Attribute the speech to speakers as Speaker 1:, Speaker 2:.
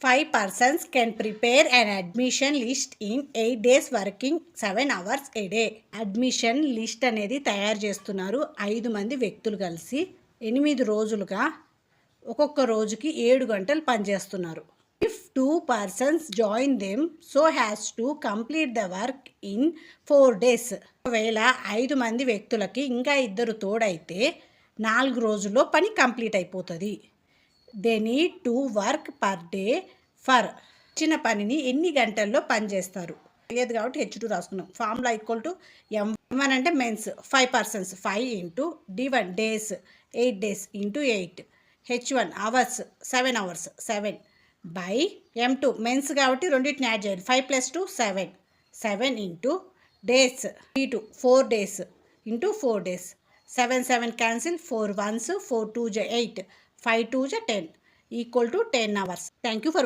Speaker 1: 5 persons can prepare an admission list in 8 days working 7 hours a day. Admission list అనేది తయారు చేస్తున్నారు 5 మంది వ్యక్తులు కలిసి 8 రోజులుగా ఒక్కొక్క రోజుకి 7 గంటలు పనిచేస్తున్నారు. If 2 persons join them, so has to complete the work in 4 days. ఒకవేళ 5 మంది వ్యక్తులకి ఇంకా ఇద్దరు తోడైతే 4 రోజుల్లో పని కంప్లీట్ అయిపోతుంది. They need to work per day for చిన్న పనిని ఎన్ని గంటల్లో పని చేస్తారు లేదు కాబట్టి H2 రాసుకున్నాం. ఫార్ములా ఈక్వల్ టు M1 అంటే mens 5 persons 5 into D1 days 8 days into 8 H1 hours 7 hours 7 by M2 mens కాబట్టి రెండింటిని యాడ్ చేయాలి 5 + 2 7 7 into days D2 4 days into 4 days 7 7 cancel 4 1s 4 2 8 5 2 10 equal to 10 hours. Thank you for